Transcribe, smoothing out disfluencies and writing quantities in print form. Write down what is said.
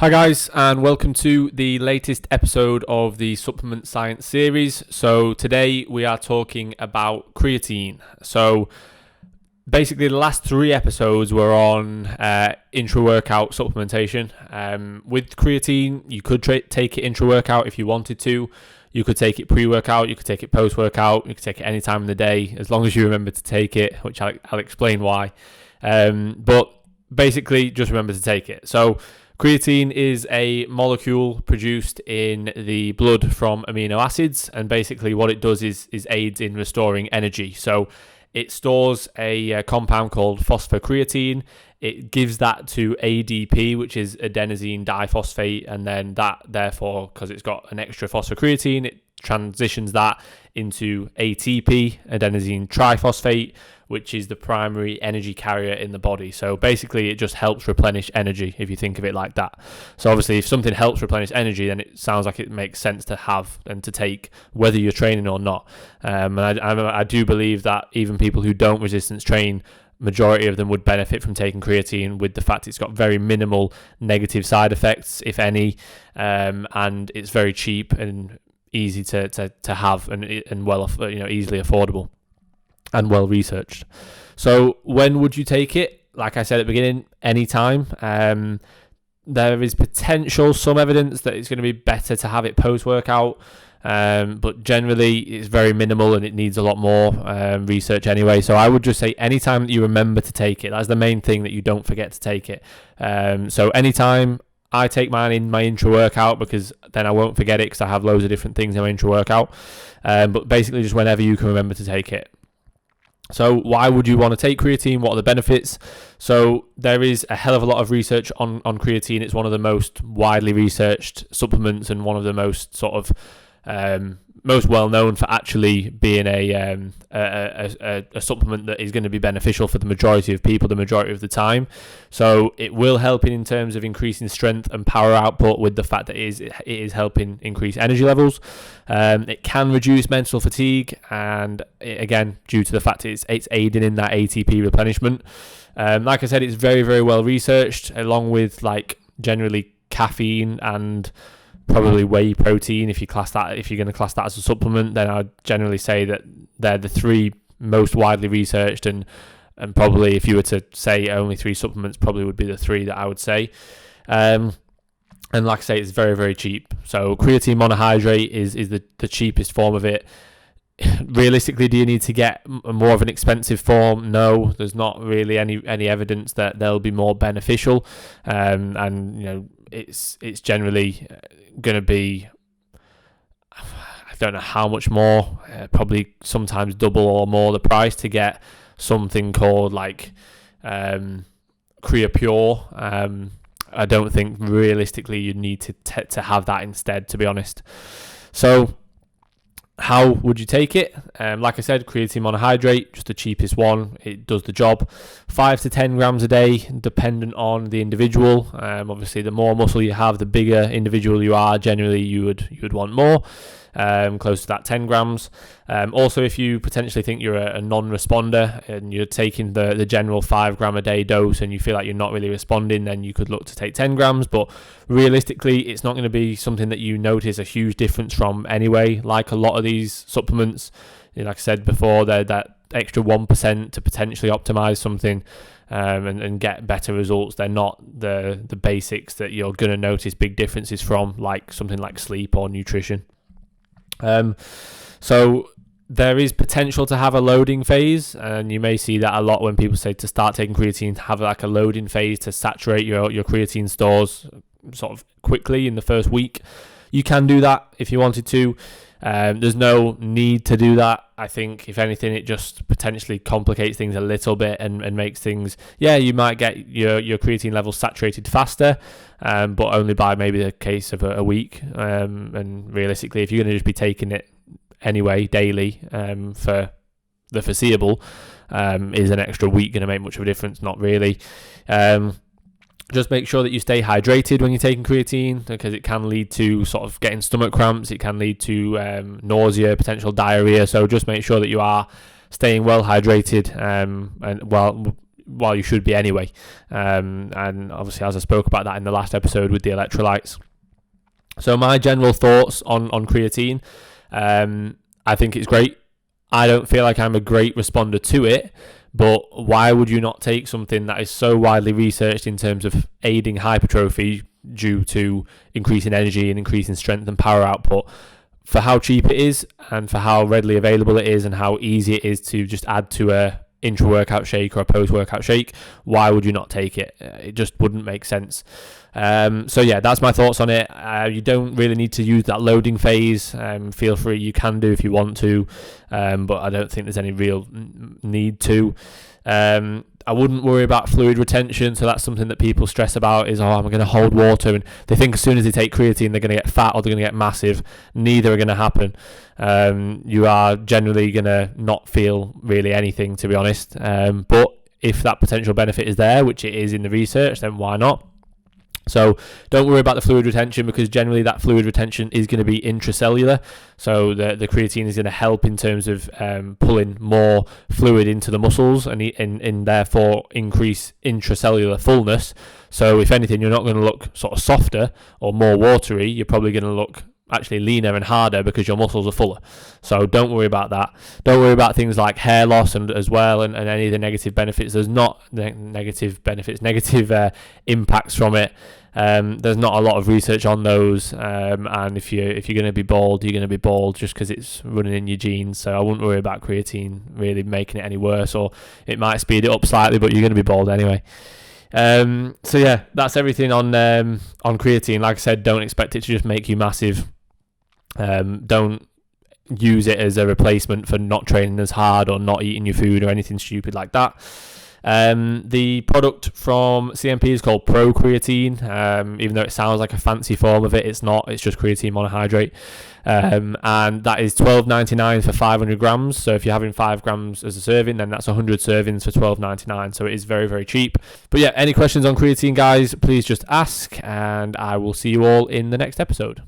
Hi guys, and welcome to the latest episode of the Supplement Science series. So today we are talking about creatine. So basically the last three episodes were on intra-workout supplementation. With creatine, you could take it intra-workout if you wanted to. You could take it pre-workout, you could take it post-workout, you could take it any time of the day, as long as you remember to take it, which I'll explain why. But basically, just remember to take it. So creatine is a molecule produced in the blood from amino acids, and basically what it does is aids in restoring energy. So it stores a compound called phosphocreatine. It gives that to ADP, which is adenosine diphosphate, and then that, therefore, because it's got an extra phosphocreatine, it transitions that into ATP, adenosine triphosphate, which is the primary energy carrier in the body. So basically it just helps replenish energy, if you think of it like that. So obviously if something helps replenish energy, then it sounds like it makes sense to have and to take, whether you're training or not. And I do believe that even people who don't resistance train, majority of them would benefit from taking creatine, with the fact it's got very minimal negative side effects, if any, and it's very cheap and easy to have, and well, easily affordable and well researched. So when would you take it? Like I said at the beginning, anytime. There is some evidence that it's going to be better to have it post-workout, but generally it's very minimal and it needs a lot more research anyway. So I would just say anytime that you remember to take it. That's the main thing, that you don't forget to take it. So anytime. I take mine in my intra-workout, because then I won't forget it, because I have loads of different things in my intra-workout. But basically just whenever you can remember to take it. So why would you want to take creatine? What are the benefits? So there is a hell of a lot of research on creatine. It's one of the most widely researched supplements, and one of the most sort of most well known for actually being a supplement that is going to be beneficial for the majority of people the majority of the time. So it will help in terms of increasing strength and power output, with the fact that it is helping increase energy levels. It can reduce mental fatigue, and again, due to the fact it's aiding in that ATP replenishment. Like I said, it's very, very well researched, along with like generally caffeine and probably whey protein. If you're going to class that as a supplement, then I'd generally say that they're the three most widely researched, and probably if you were to say only three supplements, probably would be the three that I would say. And like I say, it's very, very cheap. So creatine monohydrate is the cheapest form of it. Realistically, do you need to get more of an expensive form? No, there's not really any evidence that they'll be more beneficial. And it's generally going to be, I don't know how much more, probably sometimes double or more the price to get something called like Crea Pure. I don't think realistically you need to have that instead, to be honest. So how would you take it? Like I said, creatine monohydrate, just the cheapest one. It does the job. 5 to 10 grams a day, dependent on the individual. Obviously, the more muscle you have, the bigger individual you are. Generally, you would want more, close to that 10 grams. Also, if you potentially think you're a non-responder and you're taking the general 5 gram a day dose and you feel like you're not really responding, then you could look to take 10 grams. But realistically, it's not going to be something that you notice a huge difference from anyway. Like a lot of these supplements, like I said before, they're that extra 1% to potentially optimize something and get better results. They're not the basics that you're going to notice big differences from, like something like sleep or nutrition. So there is potential to have a loading phase, and you may see that a lot when people say to start taking creatine, to have like a loading phase to saturate your creatine stores sort of quickly in the first week. You can do that if you wanted to. There's no need to do that. I think if anything, it just potentially complicates things a little bit and makes things, you might get your creatine levels saturated faster, but only by maybe the case of a week. And realistically, if you're going to just be taking it anyway daily for the foreseeable, is an extra week going to make much of a difference? Not really. Just make sure that you stay hydrated when you're taking creatine, because it can lead to sort of getting stomach cramps. It can lead to nausea, potential diarrhea. So just make sure that you are staying well hydrated and well well, you should be anyway. And obviously, as I spoke about that in the last episode with the electrolytes. So my general thoughts on creatine, I think it's great. I don't feel like I'm a great responder to it, but why would you not take something that is so widely researched in terms of aiding hypertrophy due to increasing energy and increasing strength and power output, for how cheap it is and for how readily available it is and how easy it is to just add to a intra-workout shake or a post-workout shake? Why would you not take it? It just wouldn't make sense. So yeah, that's my thoughts on it. You don't really need to use that loading phase. Feel free, you can do if you want to, but I don't think there's any real need to. I wouldn't worry about fluid retention. So that's something that people stress about is, I'm going to hold water, and they think as soon as they take creatine they're going to get fat or they're going to get massive. Neither are going to happen. You are generally going to not feel really anything, to be honest. But if that potential benefit is there, which it is in the research, then why not? So don't worry about the fluid retention, because generally that fluid retention is going to be intracellular. So the creatine is going to help in terms of pulling more fluid into the muscles and therefore increase intracellular fullness. So if anything, you're not going to look sort of softer or more watery. You're probably going to look actually leaner and harder because your muscles are fuller. So don't worry about that. Don't worry about things like hair loss and as well, and any of the negative benefits. There's not negative impacts from it. There's not a lot of research on those, and if you're going to be bald, you're going to be bald just because it's running in your genes. So I wouldn't worry about creatine really making it any worse, or it might speed it up slightly, but you're going to be bald anyway. So yeah, that's everything on creatine. Like I said, don't expect it to just make you massive. Don't use it as a replacement for not training as hard or not eating your food or anything stupid like that. The product from CNP is called Pro Creatine. Even though it sounds like a fancy form of it, it's not. It's just creatine monohydrate. And that is $12.99 for 500 grams. So if you're having 5 grams as a serving, then that's 100 servings for $12.99. So it is very, very cheap. But yeah, any questions on creatine, guys, please just ask, and I will see you all in the next episode.